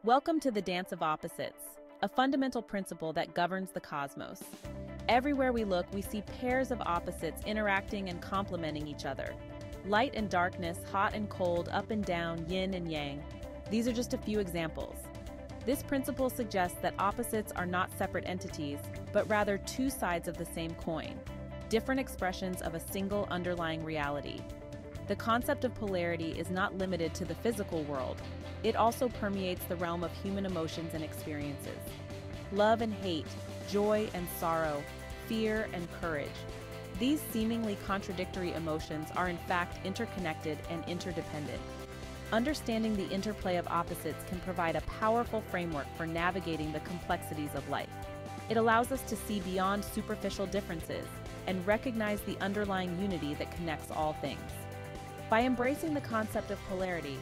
Welcome to the dance of opposites, a fundamental principle that governs the cosmos. Everywhere we look, we see pairs of opposites interacting and complementing each other. Light and darkness, hot and cold, up and down, yin and yang. These are just a few examples. This principle suggests that opposites are not separate entities, but rather two sides of the same coin, different expressions of a single underlying reality. The concept of polarity is not limited to the physical world. It also permeates the realm of human emotions and experiences. Love and hate, joy and sorrow, fear and courage. These seemingly contradictory emotions are in fact interconnected and interdependent. Understanding the interplay of opposites can provide a powerful framework for navigating the complexities of life. It allows us to see beyond superficial differences and recognize the underlying unity that connects all things. By embracing the concept of polarity,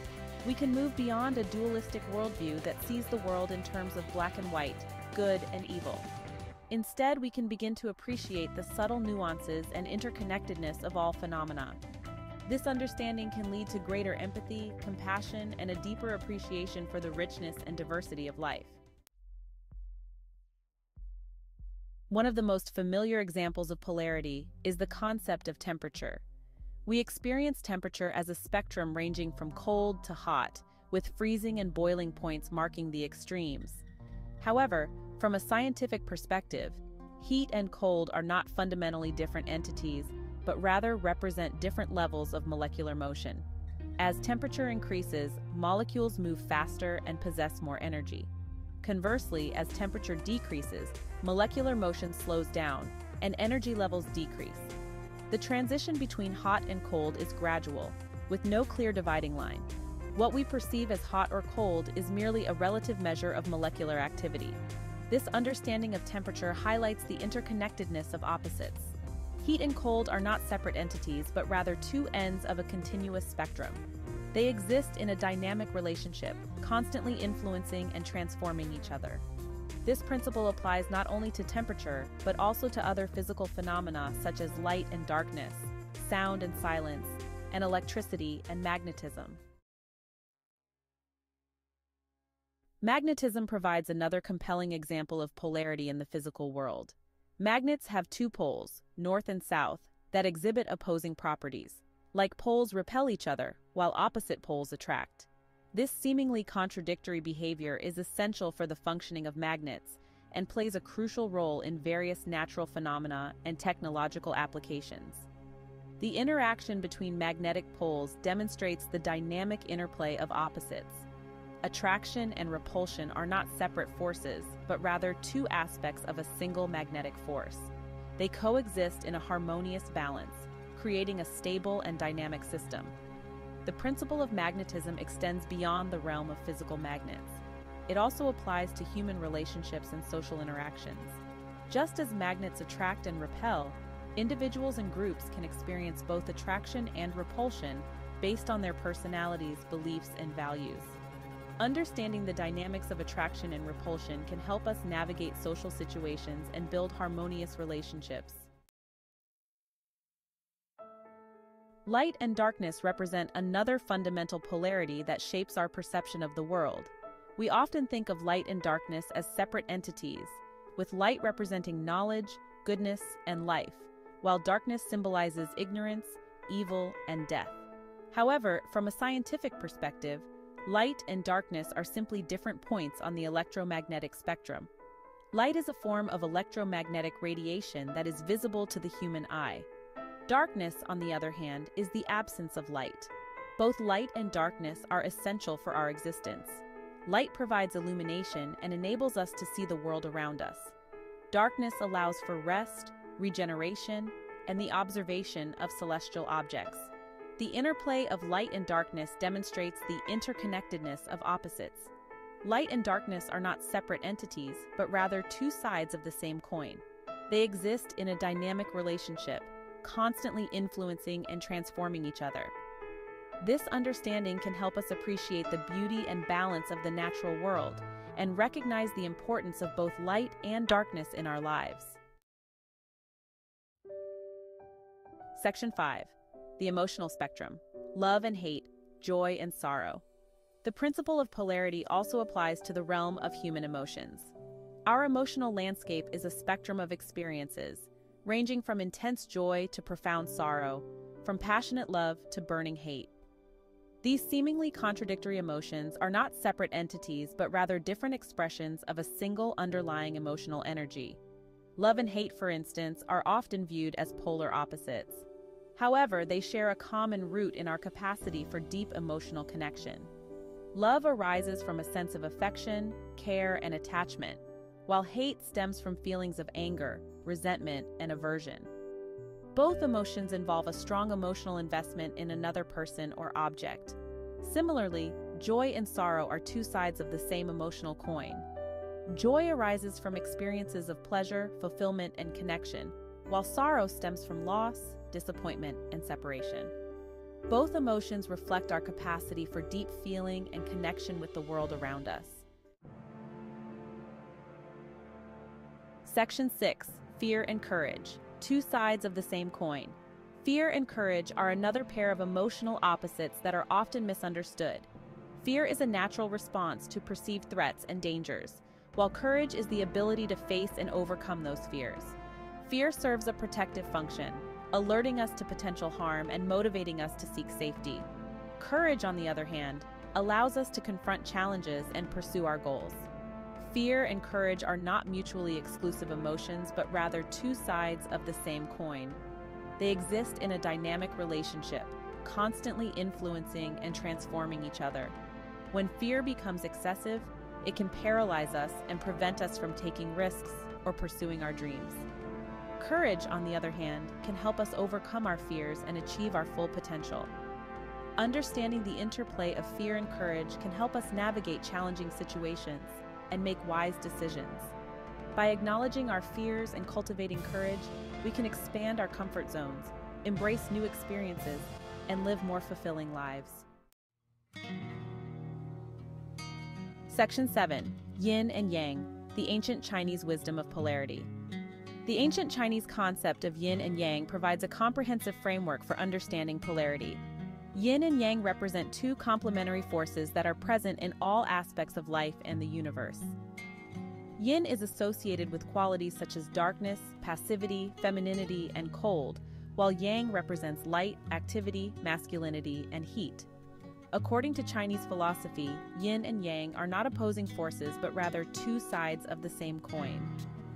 we can move beyond a dualistic worldview that sees the world in terms of black and white, good and evil. Instead, we can begin to appreciate the subtle nuances and interconnectedness of all phenomena. This understanding can lead to greater empathy, compassion, and a deeper appreciation for the richness and diversity of life. One of the most familiar examples of polarity is the concept of temperature. We experience temperature as a spectrum ranging from cold to hot, with freezing and boiling points marking the extremes. However, from a scientific perspective, heat and cold are not fundamentally different entities, but rather represent different levels of molecular motion. As temperature increases, molecules move faster and possess more energy. Conversely, as temperature decreases, molecular motion slows down, and energy levels decrease. The transition between hot and cold is gradual, with no clear dividing line. What we perceive as hot or cold is merely a relative measure of molecular activity. This understanding of temperature highlights the interconnectedness of opposites. Heat and cold are not separate entities, but rather two ends of a continuous spectrum. They exist in a dynamic relationship, constantly influencing and transforming each other. This principle applies not only to temperature, but also to other physical phenomena such as light and darkness, sound and silence, and electricity and magnetism. Magnetism provides another compelling example of polarity in the physical world. Magnets have two poles, north and south, that exhibit opposing properties. Like poles repel each other, while opposite poles attract. This seemingly contradictory behavior is essential for the functioning of magnets and plays a crucial role in various natural phenomena and technological applications. The interaction between magnetic poles demonstrates the dynamic interplay of opposites. Attraction and repulsion are not separate forces, but rather two aspects of a single magnetic force. They coexist in a harmonious balance, creating a stable and dynamic system. The principle of magnetism extends beyond the realm of physical magnets. It also applies to human relationships and social interactions. Just as magnets attract and repel, individuals and groups can experience both attraction and repulsion based on their personalities, beliefs, and values. Understanding the dynamics of attraction and repulsion can help us navigate social situations and build harmonious relationships. Light and darkness represent another fundamental polarity that shapes our perception of the world. We often think of light and darkness as separate entities, with light representing knowledge, goodness, and life, while darkness symbolizes ignorance, evil, and death. However, from a scientific perspective, light and darkness are simply different points on the electromagnetic spectrum. Light is a form of electromagnetic radiation that is visible to the human eye. Darkness, on the other hand, is the absence of light. Both light and darkness are essential for our existence. Light provides illumination and enables us to see the world around us. Darkness allows for rest, regeneration, and the observation of celestial objects. The interplay of light and darkness demonstrates the interconnectedness of opposites. Light and darkness are not separate entities, but rather two sides of the same coin. They exist in a dynamic relationship, constantly influencing and transforming each other. This understanding can help us appreciate the beauty and balance of the natural world and recognize the importance of both light and darkness in our lives. Section 5. The emotional spectrum. Love and hate, joy and sorrow. The The principle of polarity also applies to the realm of human emotions. Our emotional landscape is a spectrum of experiences, ranging from intense joy to profound sorrow, from passionate love to burning hate. These seemingly contradictory emotions are not separate entities, but rather different expressions of a single underlying emotional energy. Love and hate, for instance, are often viewed as polar opposites. However, they share a common root in our capacity for deep emotional connection. Love arises from a sense of affection, care, and attachment, while hate stems from feelings of anger, resentment, and aversion. Both emotions involve a strong emotional investment in another person or object. Similarly, joy and sorrow are two sides of the same emotional coin. Joy arises from experiences of pleasure, fulfillment, and connection, while sorrow stems from loss, disappointment, and separation. Both emotions reflect our capacity for deep feeling and connection with the world around us. Section 6. Fear and courage. Two sides of the same coin. Fear and courage are another pair of emotional opposites that are often misunderstood. Fear is a natural response to perceived threats and dangers, while courage is the ability to face and overcome those fears. Fear serves a protective function, alerting us to potential harm and motivating us to seek safety. Courage, on the other hand, allows us to confront challenges and pursue our goals. Fear and courage are not mutually exclusive emotions, but rather two sides of the same coin. They exist in a dynamic relationship, constantly influencing and transforming each other. When fear becomes excessive, it can paralyze us and prevent us from taking risks or pursuing our dreams. Courage, on the other hand, can help us overcome our fears and achieve our full potential. Understanding the interplay of fear and courage can help us navigate challenging situations and make wise decisions. By acknowledging our fears and cultivating courage, we can expand our comfort zones, embrace new experiences, and live more fulfilling lives. Section 7. Yin and Yang, the ancient Chinese wisdom of polarity. The ancient Chinese concept of yin and yang provides a comprehensive framework for understanding polarity. Yin and yang represent two complementary forces that are present in all aspects of life and the universe. Yin is associated with qualities such as darkness, passivity, femininity, and cold, while yang represents light, activity, masculinity, and heat. According to Chinese philosophy, yin and yang are not opposing forces, but rather two sides of the same coin.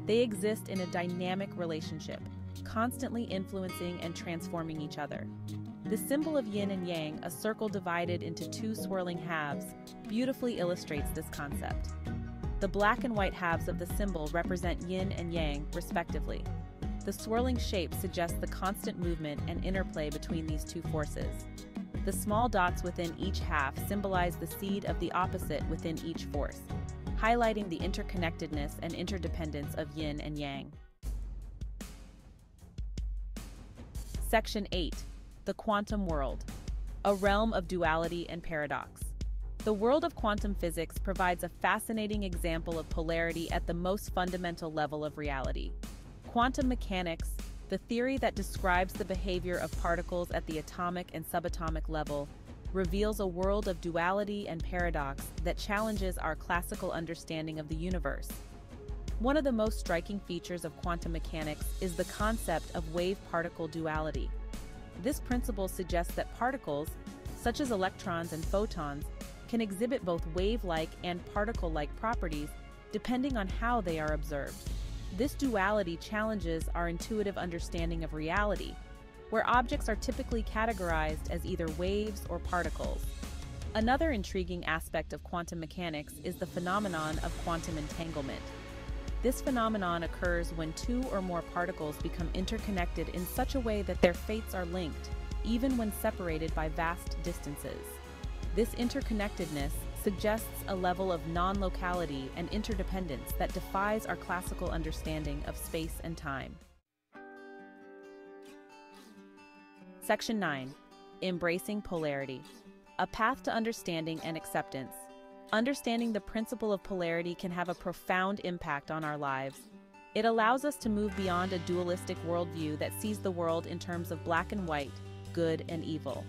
They exist in a dynamic relationship, constantly influencing and transforming each other. The symbol of yin and yang, a circle divided into two swirling halves, beautifully illustrates this concept. The black and white halves of the symbol represent yin and yang, respectively. The swirling shape suggests the constant movement and interplay between these two forces. The small dots within each half symbolize the seed of the opposite within each force, highlighting the interconnectedness and interdependence of yin and yang. Section 8. The quantum world, a realm of duality and paradox. The world of quantum physics provides a fascinating example of polarity at the most fundamental level of reality. Quantum mechanics, the theory that describes the behavior of particles at the atomic and subatomic level, reveals a world of duality and paradox that challenges our classical understanding of the universe. One of the most striking features of quantum mechanics is the concept of wave-particle duality. This principle suggests that particles, such as electrons and photons, can exhibit both wave-like and particle-like properties depending on how they are observed. This duality challenges our intuitive understanding of reality, where objects are typically categorized as either waves or particles. Another intriguing aspect of quantum mechanics is the phenomenon of quantum entanglement. This phenomenon occurs when two or more particles become interconnected in such a way that their fates are linked, even when separated by vast distances. This interconnectedness suggests a level of non-locality and interdependence that defies our classical understanding of space and time. Section 9. Embracing polarity, a path to understanding and acceptance. Understanding the principle of polarity can have a profound impact on our lives. It allows us to move beyond a dualistic worldview that sees the world in terms of black and white, good and evil.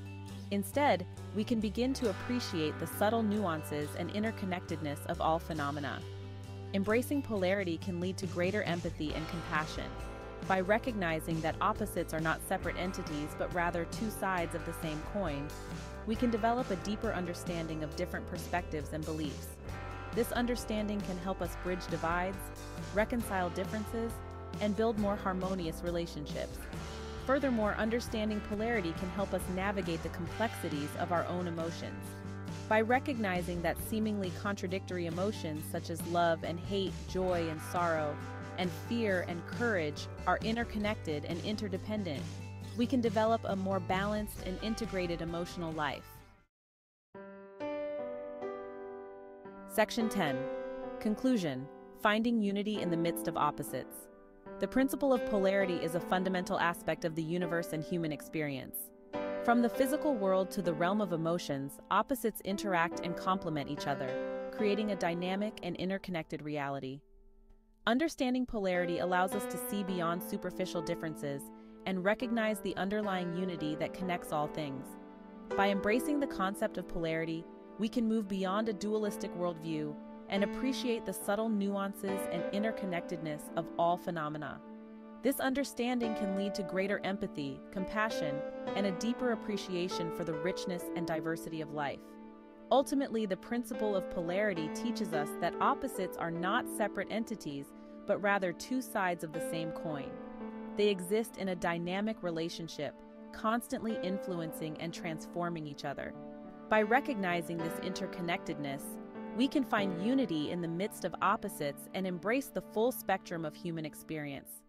Instead, we can begin to appreciate the subtle nuances and interconnectedness of all phenomena. Embracing polarity can lead to greater empathy and compassion. By recognizing that opposites are not separate entities but rather two sides of the same coin, we can develop a deeper understanding of different perspectives and beliefs. This understanding can help us bridge divides, reconcile differences, and build more harmonious relationships. Furthermore, understanding polarity can help us navigate the complexities of our own emotions. By recognizing that seemingly contradictory emotions such as love and hate, joy and sorrow, and fear and courage are interconnected and interdependent, we can develop a more balanced and integrated emotional life. Section 10. Conclusion: Finding unity in the midst of opposites. The principle of polarity is a fundamental aspect of the universe and human experience. From the physical world to the realm of emotions, opposites interact and complement each other, creating a dynamic and interconnected reality. Understanding polarity allows us to see beyond superficial differences and recognize the underlying unity that connects all things. By embracing the concept of polarity, we can move beyond a dualistic worldview and appreciate the subtle nuances and interconnectedness of all phenomena. This understanding can lead to greater empathy, compassion, and a deeper appreciation for the richness and diversity of life. Ultimately, the principle of polarity teaches us that opposites are not separate entities, but rather two sides of the same coin. They exist in a dynamic relationship, constantly influencing and transforming each other. By recognizing this interconnectedness, we can find unity in the midst of opposites and embrace the full spectrum of human experience.